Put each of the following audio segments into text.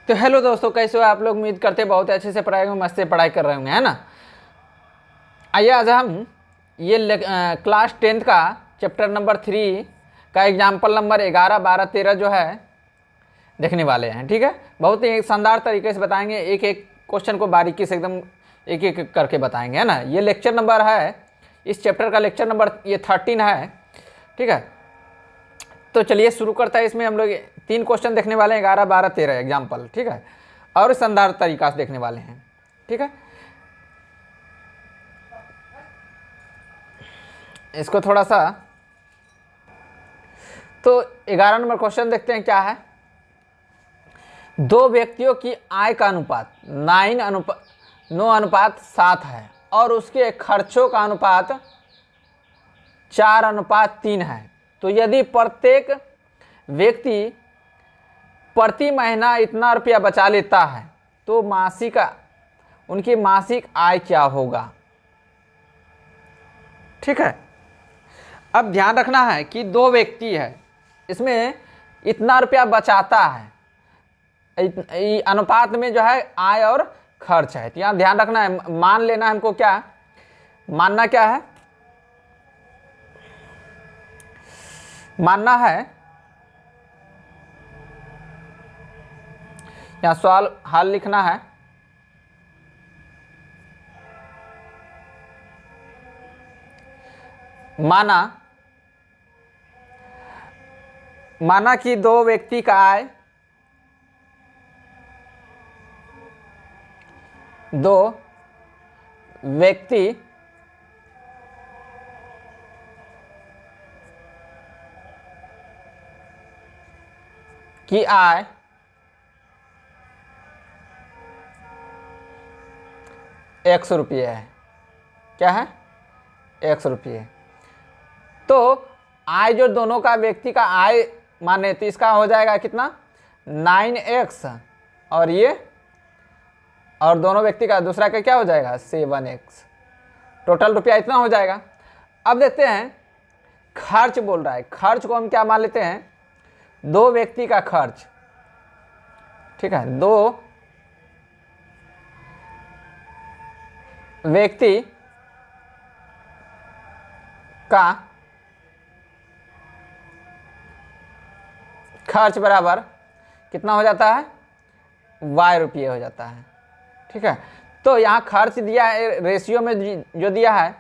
तो हेलो दोस्तों, कैसे हो आप लोग। उम्मीद करते हैं बहुत अच्छे से पढ़ाई में मस्त से पढ़ाई कर रहे होंगे, है ना। आइए आज हम ये क्लास 10th का चैप्टर नंबर 3 का एग्जाम्पल नंबर 11, 12, 13 जो है देखने वाले हैं। ठीक है, बहुत ही शानदार तरीके से बताएंगे, एक एक क्वेश्चन को बारीकी से एकदम एक एक करके बताएंगे, है ना। ये लेक्चर नंबर है, इस चैप्टर का लेक्चर नंबर ये 13 है। ठीक है, तो चलिए शुरू करता है। इसमें हम लोग 3 क्वेश्चन देखने वाले हैं, 11, 12, 13 एग्जाम्पल। ठीक है, और शानदार तरीका से देखने वाले हैं। ठीक है, इसको थोड़ा सा तो 11 नंबर क्वेश्चन देखते हैं क्या है। दो व्यक्तियों की आय का अनुपात 9:7 है और उसके खर्चों का अनुपात 4:3 है। तो यदि प्रत्येक व्यक्ति प्रति महीना इतना रुपया बचा लेता है तो उनकी मासिक आय क्या होगा। ठीक है, अब ध्यान रखना है कि दो व्यक्ति है, इसमें इतना रुपया बचाता है, अनुपात में जो है आय और खर्च है। तो यहाँ ध्यान रखना है, मान लेना है हमको, क्या मानना, क्या है मानना है। यहाँ सवाल हल लिखना है। माना कि दो व्यक्ति का आय दो व्यक्ति की आय ₹100 है। क्या है? ₹100। तो आय जो दोनों का व्यक्ति का आय माने तो इसका हो जाएगा कितना, 9x, और ये और दोनों व्यक्ति का दूसरा का क्या हो जाएगा, 7x। टोटल रुपया इतना हो जाएगा। अब देखते हैं खर्च बोल रहा है, खर्च को हम क्या मान लेते हैं, दो व्यक्ति का खर्च। ठीक है, दो व्यक्ति का खर्च बराबर कितना हो जाता है, ₹Y हो जाता है। ठीक है, तो यहाँ खर्च दिया है, रेशियो में जो दिया है,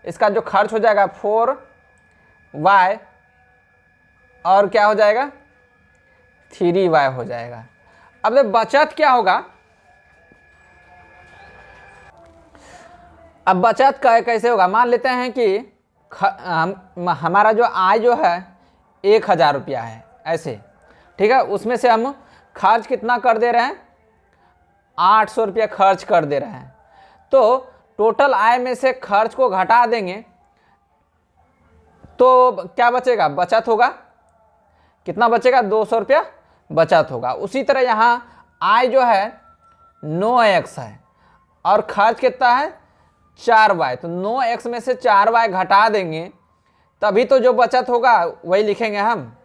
इसका जो खर्च हो जाएगा 4Y और क्या हो जाएगा 3Y हो जाएगा। अब बचत क्या होगा, अब बचत का कैसे होगा, मान लेते हैं कि हमारा जो आय जो है ₹1000 है ऐसे। ठीक है, उसमें से हम खर्च कितना कर दे रहे हैं, ₹800 खर्च कर दे रहे हैं। तो टोटल आय में से खर्च को घटा देंगे तो क्या बचेगा, बचत होगा। कितना बचेगा, ₹200 बचत होगा। उसी तरह यहाँ आय जो है 9x है और खर्च कितना है 4y, तो 9x में से 4y घटा देंगे तभी तो जो बचत होगा वही लिखेंगे हम।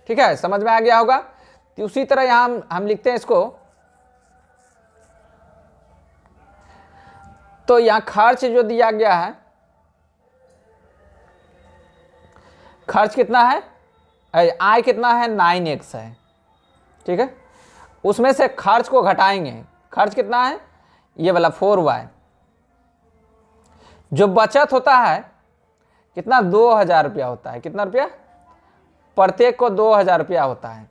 ठीक है, समझ में आ गया होगा। तो उसी तरह यहाँ हम लिखते हैं इसको। तो यहाँ खर्च जो दिया गया है, खर्च कितना है, आय कितना है 9x है। ठीक है, उसमें से खर्च को घटाएंगे, खर्च कितना है ये वाला 4y। जो बचत होता है कितना, ₹2000 होता है। कितना रुपया, प्रत्येक को ₹2000 होता है।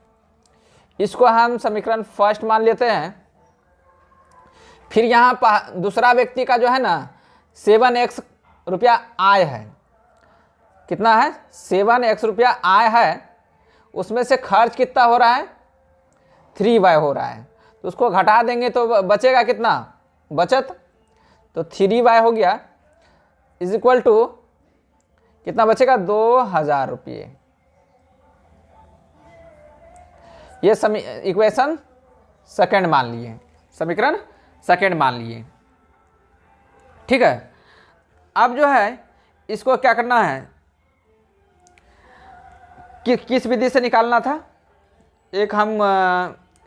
इसको हम समीकरण फर्स्ट मान लेते हैं। फिर यहाँ दूसरा व्यक्ति का जो है ना 7x रुपया आय है। कितना है, 7x रुपया आय है। उसमें से खर्च कितना हो रहा है, 3y हो रहा है। तो उसको घटा देंगे तो बचेगा कितना, बचत, तो 3y हो गया, इज इक्वल टू कितना बचेगा, ₹2000। ये इक्वेशन सेकंड मान लिए, समीकरण सेकंड मान लिए। ठीक है, अब जो है इसको क्या करना है, किस विधि से निकालना था, एक हम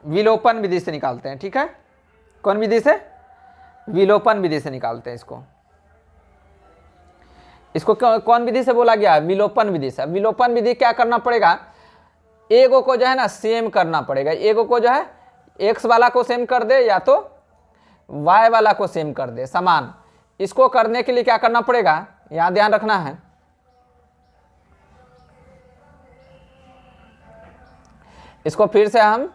विलोपन विधि से निकालते हैं, ठीक है। कौन विधि से? विलोपन विधि से निकालते हैं इसको। इसको कौन विधि से बोला गया? विलोपन विधि से। विलोपन विधि क्या करना पड़ेगा? एगो को जो है ना सेम करना पड़ेगा। एगो को जो है एक्स वाला को सेम कर दे या तो वाई वाला को सेम कर दे, समान। इसको करने के लिए क्या करना पड़ेगा, यहां ध्यान रखना है। इसको फिर से हम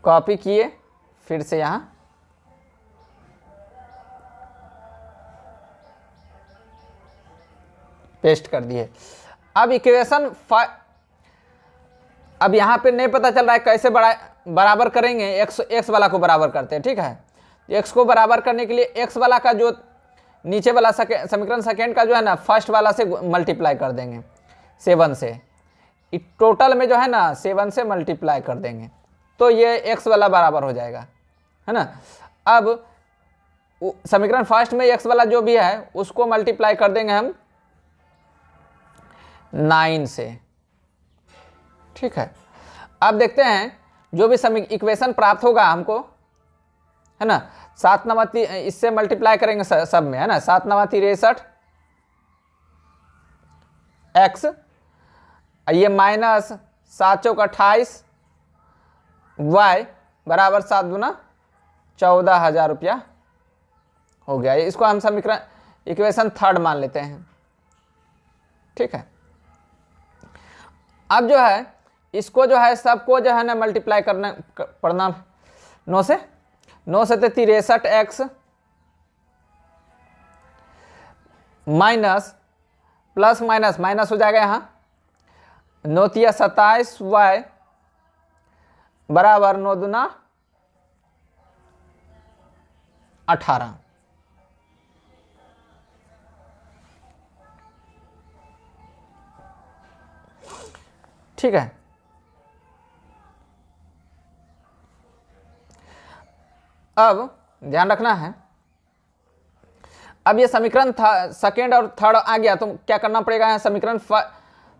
कॉपी किए, फिर से यहां पेस्ट कर दिए। अब इक्वेशन अब यहां पे नहीं पता चल रहा है कैसे बराबर करेंगे। एक्स वाला को बराबर करते हैं, ठीक है। एक्स को बराबर करने के लिए एक्स वाला का जो नीचे वाला समीकरण सेकेंड का जो है ना फर्स्ट वाला से मल्टीप्लाई कर देंगे 7 से। टोटल में जो है ना 7 से मल्टीप्लाई कर देंगे तो ये एक्स वाला बराबर हो जाएगा, है ना। अब समीकरण फर्स्ट में एक्स वाला जो भी है उसको मल्टीप्लाई कर देंगे हम 9 से, ठीक है। अब देखते हैं जो भी इक्वेशन प्राप्त होगा हमको, है ना। 7 नवाती इससे मल्टीप्लाई करेंगे सब में, है ना। 7 नवाती 63 एक्स, ये माइनस 7 चौक 28 वाई बराबर 7 गुना 14,000 रुपया हो गया। इसको हम समीकरण इक्वेशन थर्ड मान लेते हैं, ठीक है। अब जो है इसको जो है सबको जो है ना मल्टीप्लाई करना पड़ना 9 से। 9 से तो 63 x minus plus minus minus हो जाएगा यहाँ 9 तिया 27 वाई बराबर 9 दूना 18। ठीक है। अब ध्यान रखना है, अब ये समीकरण सेकेंड और थर्ड आ गया तो क्या करना पड़ेगा, समीकरण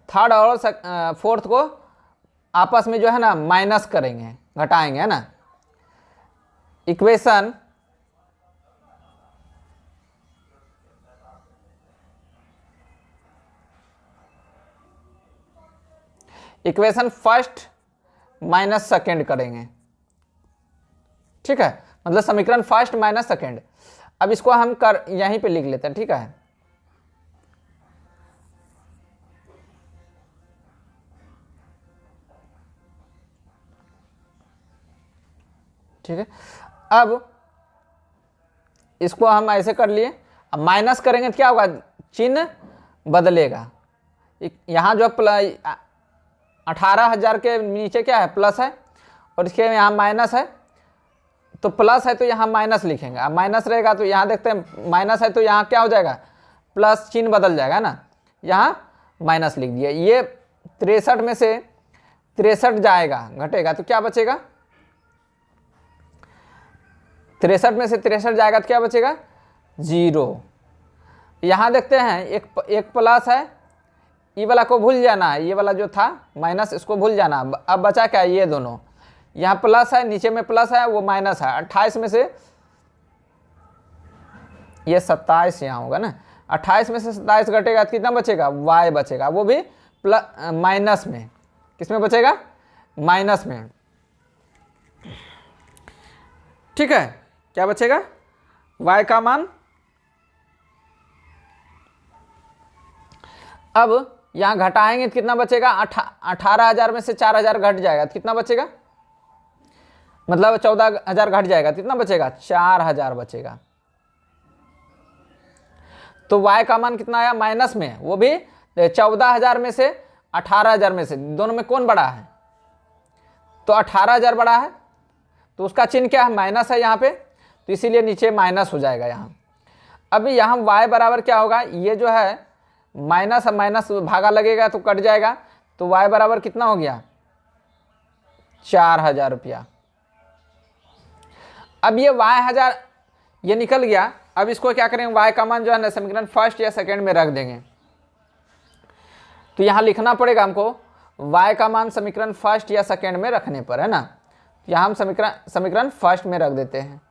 थर्ड और फोर्थ को आपस में जो है ना माइनस करेंगे, घटाएंगे, है ना। इक्वेशन फर्स्ट माइनस सेकेंड करेंगे, ठीक है। मतलब समीकरण फर्स्ट माइनस सेकेंड। अब इसको हम यहीं पे लिख लेते हैं, ठीक है। ठीक है। अब इसको हम ऐसे कर लिए। अब माइनस करेंगे तो क्या होगा, चिन्ह बदलेगा। यहां जो 18,000 के नीचे क्या है, प्लस है, और इसके यहाँ माइनस है, तो प्लस है तो यहाँ माइनस लिखेंगे। अब माइनस रहेगा तो यहाँ देखते हैं माइनस है तो यहाँ क्या हो जाएगा, प्लस चिन्ह बदल जाएगा ना, यहाँ माइनस लिख दिया। ये 63 में से 63 जाएगा, घटेगा तो क्या बचेगा, 63 में से 63 जाएगा तो क्या बचेगा, 0। यहाँ देखते हैं एक प्लस है, ये वाला को भूल जाना है, ये वाला जो था माइनस इसको भूल जाना। अब बचा क्या, ये दोनों, यहाँ प्लस है, नीचे में प्लस है, वो माइनस है। 28 में से ये 27 यहाँ होगा ना, 28 में से 27 घटेगा तो कितना बचेगा, y बचेगा, वो भी माइनस में। किस में बचेगा, माइनस में, ठीक है। क्या बचेगा, y का मान। अब यहाँ घटाएंगे तो कितना बचेगा, 18,000 में से 4,000 घट जाएगा तो कितना बचेगा, मतलब 14,000 घट जाएगा, कितना बचेगा, 4,000 बचेगा। तो y का मान कितना आया, माइनस में, वो भी 14,000 में से 18,000 में से, दोनों में कौन बड़ा है, तो 18,000 बड़ा है, तो उसका चिन्ह क्या है, माइनस है यहाँ पे, तो इसीलिए नीचे माइनस हो जाएगा यहाँ। अभी यहाँ y बराबर क्या होगा, ये जो है माइनस माइनस भागा लगेगा तो कट जाएगा, तो y बराबर कितना हो गया, 4,000 रुपया। अब ये ये निकल गया। अब इसको क्या करेंगे, y का मान जो है ना समीकरण फर्स्ट या सेकंड में रख देंगे। तो यहाँ लिखना पड़ेगा हमको y का मान समीकरण फर्स्ट या सेकंड में रखने पर, है ना। यहाँ हम समीकरण फर्स्ट में रख देते हैं।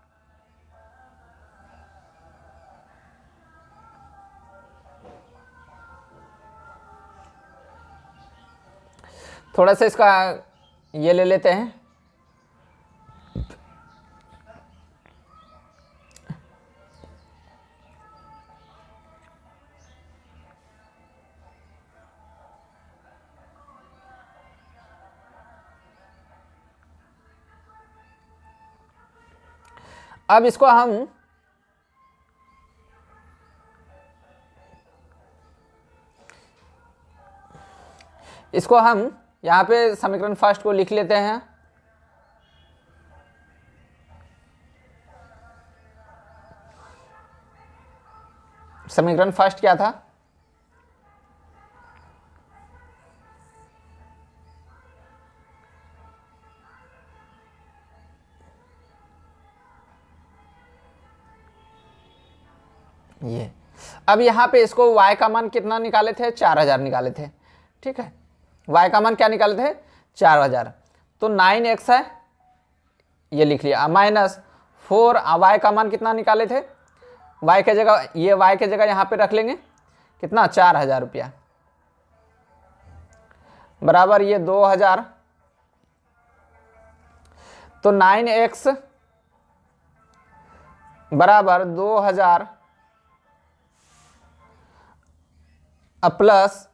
थोड़ा सा इसका ये ले लेते हैं। अब इसको हम यहाँ पे समीकरण फर्स्ट को लिख लेते हैं। समीकरण फर्स्ट क्या था, ये। अब यहाँ पे इसको y का मान कितना निकाले थे, 4000 निकाले थे, ठीक है। y का मान क्या निकाले थे, 4000। तो 9x है, ये लिख लिया, -4 y का मान कितना निकाले थे, y के जगह, ये y के जगह यहाँ पे रख लेंगे कितना, 4000 रुपया, बराबर ये 2000। तो 9x बराबर 2000 अब प्लस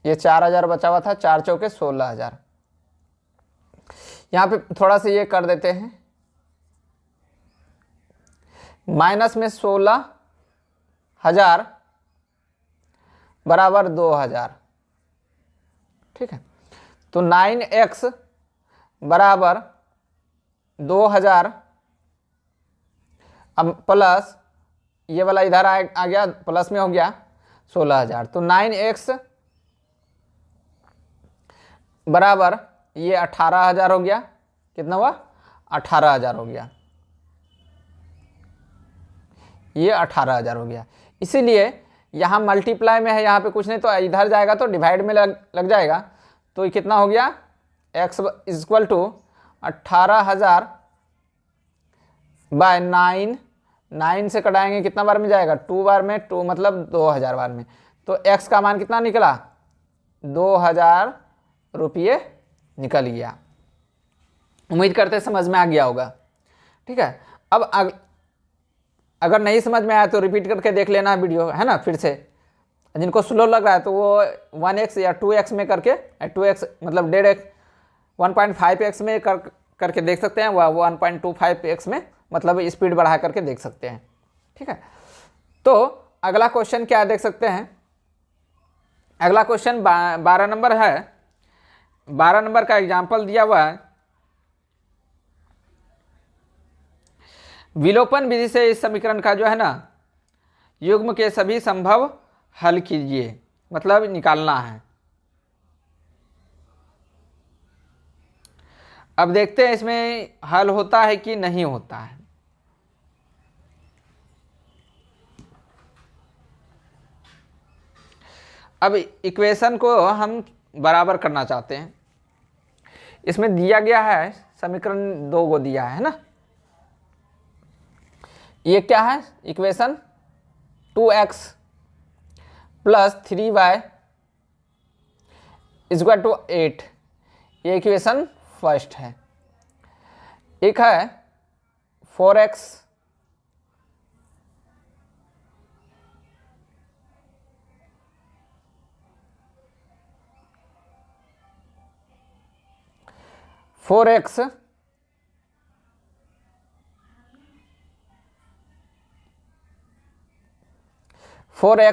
ये 4000 बचा हुआ था, 4 चौके 16000। यहाँ पे थोड़ा सा ये कर देते हैं, माइनस में 16000 बराबर 2000, ठीक है। तो 9x बराबर 2000 अब प्लस ये वाला इधर आ गया, प्लस में हो गया 16000। तो 9x बराबर ये 18000 हो गया, कितना हुआ, 18000 हो गया, ये 18000 हो गया। इसीलिए यहाँ मल्टीप्लाई में है, यहाँ पे कुछ नहीं, तो इधर जाएगा तो डिवाइड में लग जाएगा। तो ये कितना हो गया, x इक्वल टू 18000 बाय 9 से कटाएंगे कितना बार में जाएगा, 2 बार में, 2 मतलब 2000 बार में। तो x का मान कितना निकला, 2000 रुपये निकल गया। उम्मीद करते समझ में आ गया होगा, ठीक है। अब अगर नहीं समझ में आया तो रिपीट करके देख लेना वीडियो, है ना, फिर से। जिनको स्लो लग रहा है तो वो 1x या 2x में करके, 2x मतलब 1.5x 1.5x में करके देख सकते हैं, वह 1.25x में मतलब स्पीड बढ़ा करके देख सकते हैं, ठीक है। तो अगला क्वेश्चन क्या देख सकते हैं, अगला क्वेश्चन 12 नंबर है। 12 नंबर का एग्जाम्पल दिया हुआ है, विलोपन विधि से इस समीकरण का जो है ना युग्म के सभी संभव हल कीजिए, मतलब निकालना है। अब देखते हैं इसमें हल होता है कि नहीं होता है। अब इक्वेशन को हम बराबर करना चाहते हैं। इसमें दिया गया है समीकरण 2 को दिया है ना, ये क्या है equation, 2x plus 3y equal to 8, ये इक्वेशन फर्स्ट है। एक है 4x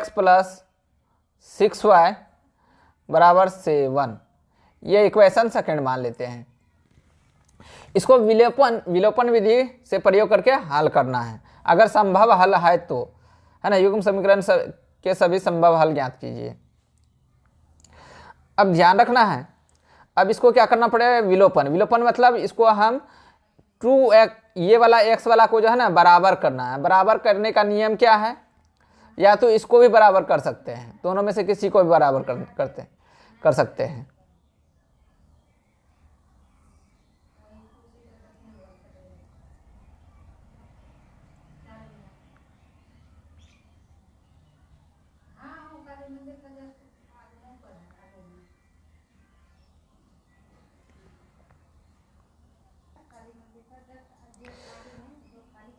प्लस 6y बराबर 7, ये इक्वेशन सेकंड मान लेते हैं। इसको विलोपन विधि से प्रयोग करके हल करना है, अगर संभव हल है तो, है ना। युग्म समीकरण के सभी संभव हल ज्ञात कीजिए। अब ध्यान रखना है, अब इसको क्या करना पड़ेगा, विलोपन मतलब इसको हम 2x, ये वाला x वाला को जो है ना बराबर करना है। बराबर करने का नियम क्या है, या तो इसको भी बराबर कर सकते हैं, दोनों में से किसी को भी बराबर कर सकते हैं।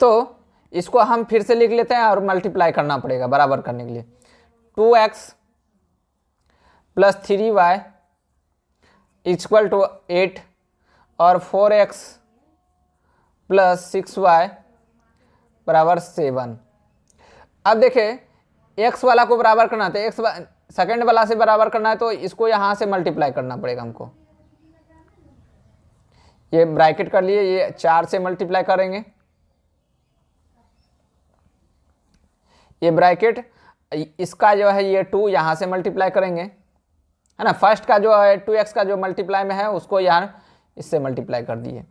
तो इसको हम फिर से लिख लेते हैं और मल्टीप्लाई करना पड़ेगा बराबर करने के लिए। 2x plus 3y equal to 8 और 4x प्लस 6y बराबर 7। अब देखिए x वाला को बराबर करना है तो x सेकेंड वाला से बराबर करना है, तो इसको यहाँ से मल्टीप्लाई करना पड़ेगा हमको। ये ब्रैकेट कर लिए, ये 4 से मल्टीप्लाई करेंगे, ये ब्रैकेट, इसका जो है ये 2 यहाँ से मल्टीप्लाई करेंगे, है ना। फर्स्ट का जो है 2x का जो मल्टीप्लाई में है उसको यहाँ इससे मल्टीप्लाई कर दिए।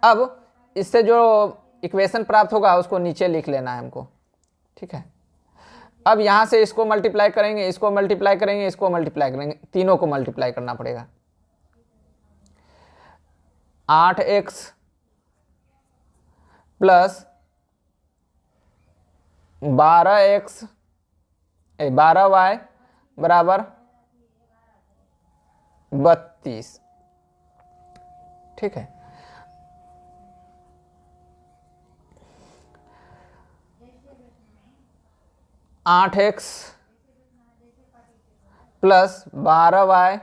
अब इससे जो इक्वेशन प्राप्त होगा उसको नीचे लिख लेना है हमको, ठीक है। अब यहाँ से इसको मल्टीप्लाई करेंगे, इसको मल्टीप्लाई करेंगे, इसको मल्टीप्लाई करेंगे, तीनों को मल्टीप्लाई करना पड़ेगा। 8x प्लस 12y बराबर 32, ठीक है। आठ एक्स प्लस 12y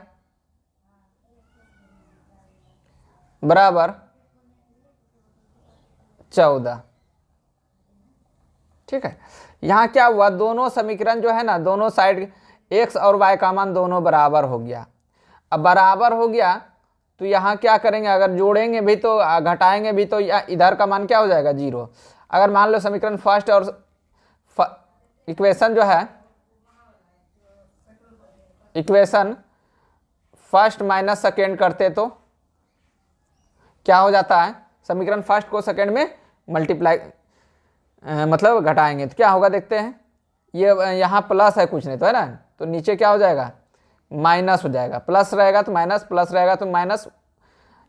बराबर 14, ठीक है। यहाँ क्या हुआ, दोनों समीकरण जो है ना, दोनों साइड x और y का मान दोनों बराबर हो गया। अब बराबर हो गया तो यहाँ क्या करेंगे, अगर जोड़ेंगे भी तो घटाएंगे भी तो इधर का मान क्या हो जाएगा, 0। अगर मान लो समीकरण फर्स्ट और इक्वेशन जो है, इक्वेशन फर्स्ट माइनस सेकेंड करते तो क्या हो जाता है, समीकरण फर्स्ट को सेकेंड में मल्टीप्लाई मतलब घटाएंगे तो क्या होगा देखते हैं। ये यहाँ प्लस है कुछ नहीं तो, है ना, तो नीचे क्या हो जाएगा, माइनस हो जाएगा। प्लस रहेगा तो माइनस, प्लस रहेगा तो माइनस,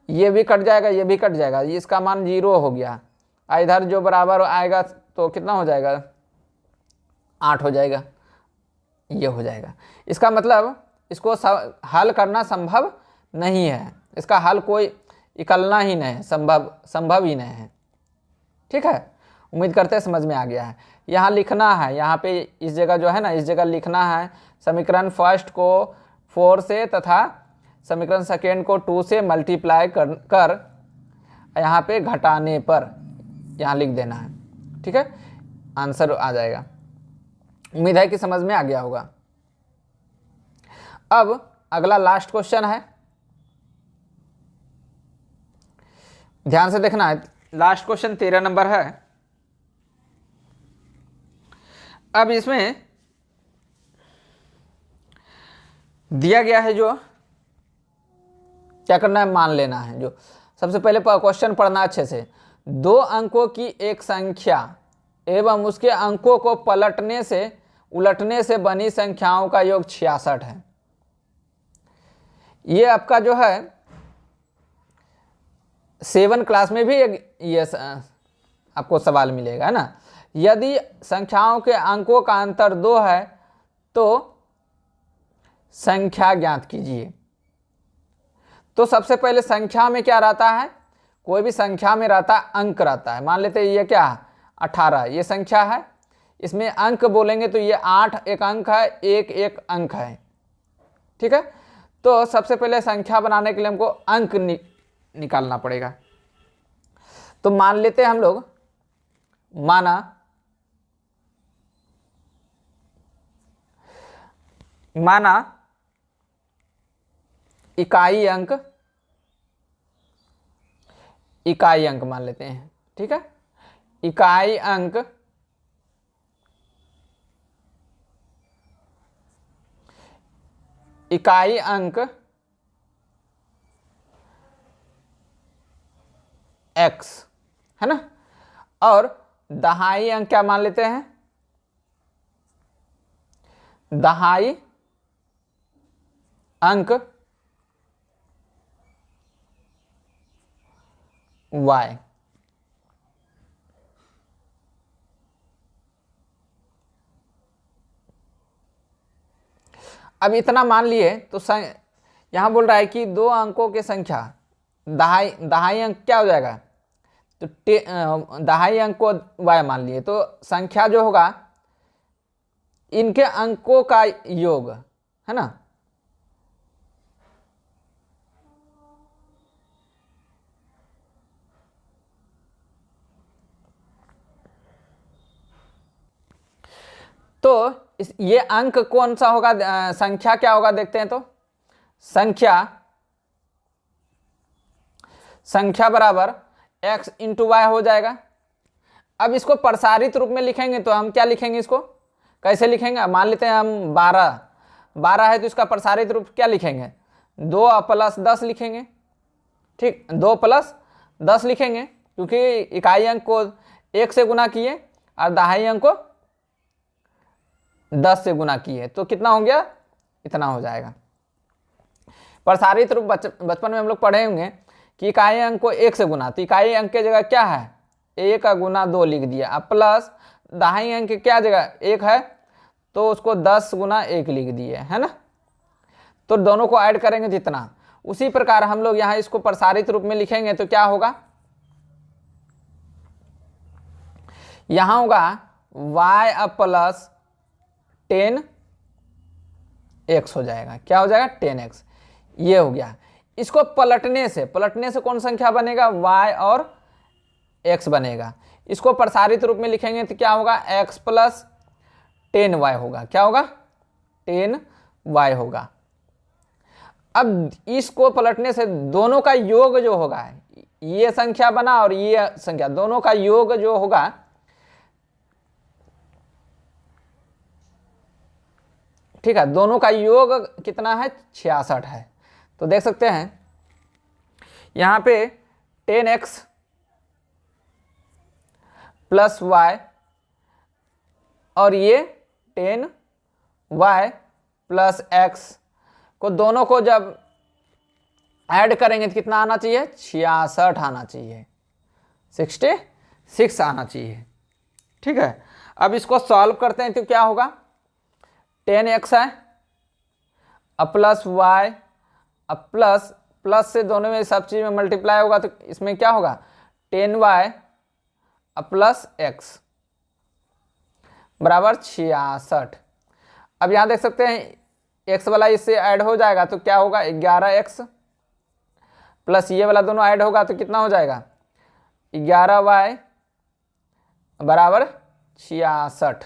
ये भी कट जाएगा, ये भी कट जाएगा, इसका मान 0 हो गया। इधर जो बराबर आएगा तो कितना हो जाएगा, 8 हो जाएगा, ये हो जाएगा। इसका मतलब इसको हल करना संभव नहीं है, इसका हल कोई निकलना ही नहीं है, संभव ही नहीं है, ठीक है। उम्मीद करते हैं समझ में आ गया है। यहाँ लिखना है, यहाँ पे इस जगह जो है ना, इस जगह लिखना है समीकरण फर्स्ट को 4 से तथा समीकरण सेकेंड को 2 से मल्टीप्लाई कर यहाँ पे घटाने पर यहाँ लिख देना है, ठीक है। आंसर आ जाएगा। उम्मीद है कि समझ में आ गया होगा। अब अगला लास्ट क्वेश्चन है, ध्यान से देखना है। लास्ट क्वेश्चन 13 नंबर है। अब इसमें दिया गया है, जो क्या करना है, मान लेना है। जो सबसे पहले क्वेश्चन पढ़ना अच्छे से। 2 अंकों की एक संख्या एवं उसके अंकों को उलटने से बनी संख्याओं का योग 66 है। ये आपका जो है 7 क्लास में भी ये आपको सवाल मिलेगा, है ना। यदि संख्याओं के अंकों का अंतर 2 है तो संख्या ज्ञात कीजिए। तो सबसे पहले संख्या में क्या रहता है, कोई भी संख्या में रहता है अंक रहता है। मान लेते हैं ये क्या है, 18, ये संख्या है, इसमें अंक बोलेंगे तो ये 8 एक अंक है, 1 एक अंक है, ठीक है। तो सबसे पहले संख्या बनाने के लिए हमको अंक निकालना पड़ेगा। तो मान लेते हैं हम लोग, माना इकाई अंक मान लेते हैं, ठीक है। इकाई अंक x है ना। और दहाई अंक क्या मान लेते हैं, दहाई अंक y। अब इतना मान लिए तो यहां बोल रहा है कि दो अंकों की संख्या, दहाई दहाई अंक क्या हो जाएगा, तो दहाई अंक को y मान लिए तो संख्या जो होगा इनके अंकों का योग, है ना। तो ये अंक कौन सा होगा, संख्या क्या होगा देखते हैं। तो संख्या बराबर x इंटू वाई हो जाएगा। अब इसको प्रसारित रूप में लिखेंगे तो हम क्या लिखेंगे, इसको कैसे लिखेंगे, मान लेते हैं हम 12 है तो इसका प्रसारित रूप क्या लिखेंगे, 2 + 10 लिखेंगे। ठीक, 2 + 10 लिखेंगे क्योंकि इकाई अंक को 1 से गुना किए और दहाई अंक को 10 से गुना किए तो कितना हो गया, इतना हो जाएगा। प्रसारित रूप बचपन में हम लोग पढ़े होंगे कि इकाई अंक को 1 से गुना, तो इकाई अंक की जगह क्या है 1 का गुना 2 लिख दिया। अब प्लस दहाई अंक की क्या जगह 1 है तो उसको 10 गुना 1 लिख दिए, है ना। तो दोनों को ऐड करेंगे जितना, उसी प्रकार हम लोग यहाँ इसको प्रसारित रूप में लिखेंगे तो क्या होगा, यहाँ होगा y अब प्लस 10x हो जाएगा। क्या हो जाएगा 10x, ये हो गया। इसको पलटने से कौन संख्या बनेगा, y और x बनेगा। इसको प्रसारित रूप में लिखेंगे तो क्या होगा x + 10y होगा। क्या होगा 10y होगा। अब इसको पलटने से दोनों का योग जो होगा, ये संख्या बना और ये संख्या, दोनों का योग जो होगा, ठीक है, दोनों का योग कितना है 66 है। तो देख सकते हैं यहां पे 10x + y और ये 10y + x को दोनों को जब ऐड करेंगे तो कितना आना चाहिए 66 आना चाहिए, 66 आना चाहिए। ठीक है, अब इसको सॉल्व करते हैं तो क्या होगा 10x है अब प्लस y अब प्लस से दोनों में सब चीज में मल्टीप्लाई होगा तो इसमें क्या होगा 10y अब प्लस x बराबर 66। अब यहां देख सकते हैं x वाला इससे ऐड हो जाएगा तो क्या होगा 11x प्लस ये वाला दोनों ऐड होगा तो कितना हो जाएगा 11y बराबर 66।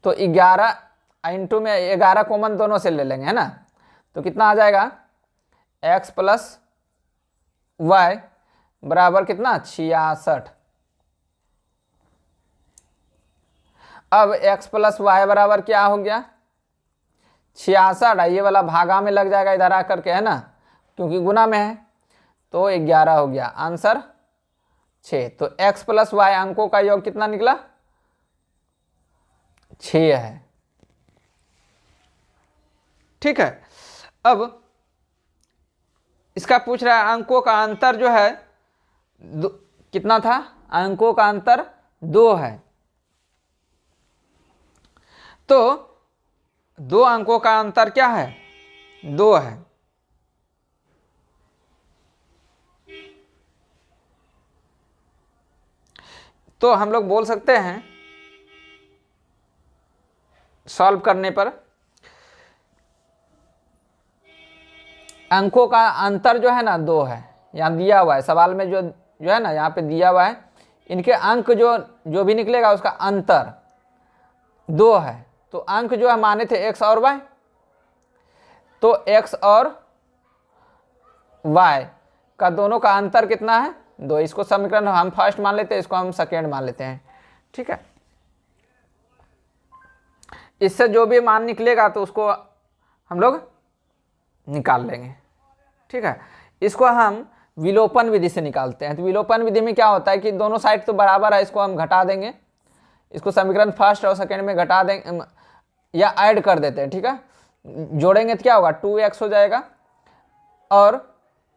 तो 11 इंटू में 11 कॉमन दोनों से ले लेंगे, है ना। तो कितना आ जाएगा x + y बराबर कितना 66। अब x + y बराबर क्या हो गया 66। ये वाला भागा में लग जाएगा इधर आकर के, है ना, क्योंकि गुना में है। तो 11 हो गया, आंसर 6। तो x + y अंकों का योग कितना निकला 6 है। ठीक है, अब इसका पूछ रहा है अंकों का अंतर जो है कितना था, अंकों का अंतर 2 है। तो 2 अंकों का अंतर क्या है 2 है। तो हम लोग बोल सकते हैं सॉल्व करने पर अंकों का अंतर जो है ना 2 है। यहाँ दिया हुआ है सवाल में जो है ना, यहाँ पे दिया हुआ है इनके अंक जो भी निकलेगा उसका अंतर 2 है। तो अंक जो है माने थे x और y, तो x और y का दोनों का अंतर कितना है 2। इसको समीकरण हम फर्स्ट मान लेते हैं, इसको हम सेकेंड मान लेते हैं। ठीक है, इससे जो भी मान निकलेगा तो उसको हम लोग निकाल लेंगे। ठीक है, इसको हम विलोपन विधि से निकालते हैं। तो विलोपन विधि में क्या होता है कि दोनों साइड तो बराबर है, इसको हम घटा देंगे, इसको समीकरण फर्स्ट और सेकेंड में घटा देंगे या ऐड कर देते हैं, ठीक है। जोड़ेंगे तो क्या होगा, 2x हो जाएगा, और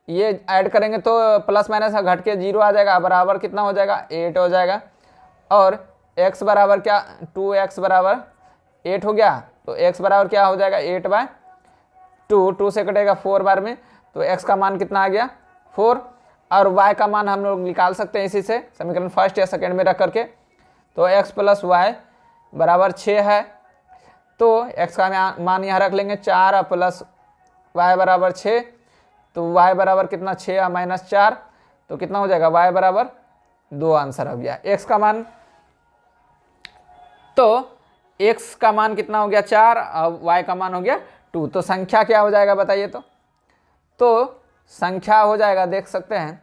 ये ऐड करेंगे तो प्लस माइनस घट के 0 आ जाएगा, बराबर कितना हो जाएगा, 8 हो जाएगा। और x बराबर क्या, 2x बराबर 8 हो गया, तो x बराबर क्या हो जाएगा, 8/2, 2 से कटेगा 4 बार में, तो x का मान कितना आ गया, 4। और y का मान हम लोग निकाल सकते हैं इसी से, समीकरण फर्स्ट या सेकेंड में रख करके। तो x + y बराबर 6 है, तो x का मान यहाँ रख लेंगे 4 + y बराबर 6, तो y बराबर कितना, 6 - 4, तो कितना हो जाएगा, y बराबर 2 आंसर हो गया। x का मान, तो x का मान कितना हो गया 4 और y का मान हो गया 2, तो संख्या क्या हो जाएगा बताइए। तो संख्या हो जाएगा, देख सकते हैं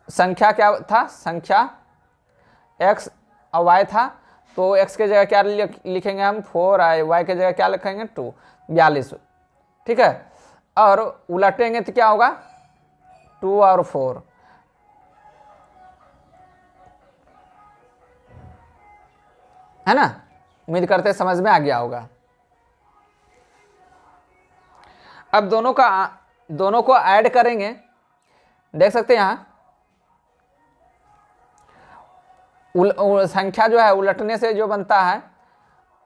संख्या क्या था, संख्या x और y था, तो x के जगह क्या लिखेंगे हम, 4, y के जगह क्या लिखेंगे, 2, 42, ठीक है। और उलटेंगे तो क्या होगा, 2 और 4, है ना। उम्मीद करते हैं समझ में आ गया होगा। अब दोनों को ऐड करेंगे, देख सकते हैं यहाँ संख्या जो है उलटने से जो बनता है,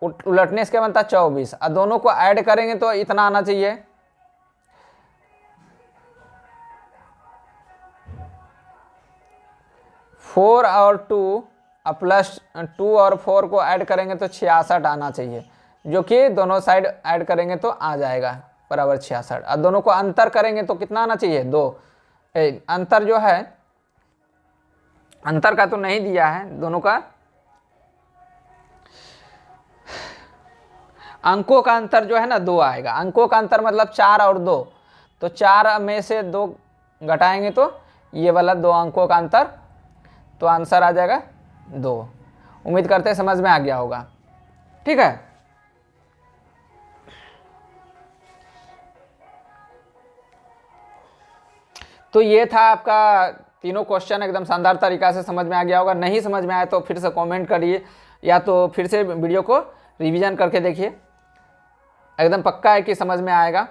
उलटने से क्या बनता है, 24, और दोनों को ऐड करेंगे तो इतना आना चाहिए, 4 और 2 प्लस 2 और 4 को ऐड करेंगे तो 66 आना चाहिए, जो कि दोनों साइड ऐड करेंगे तो आ जाएगा बराबर 66। और दोनों को अंतर करेंगे तो कितना आना चाहिए, 2। अंतर जो है, अंतर का तो नहीं दिया है, दोनों का अंकों का अंतर जो है ना 2 आएगा। अंकों का अंतर मतलब 4 और 2, तो 4 में से 2 घटाएंगे तो ये वाला 2 अंकों का अंतर, तो आंसर आ जाएगा 2। उम्मीद करते हैं समझ में आ गया होगा, ठीक है। तो ये था आपका तीनों क्वेश्चन, एकदम शानदार तरीका से समझ में आ गया होगा। नहीं समझ में आया तो फिर से कमेंट करिए, या तो फिर से वीडियो को रिवीजन करके देखिए, एकदम पक्का है कि समझ में आएगा।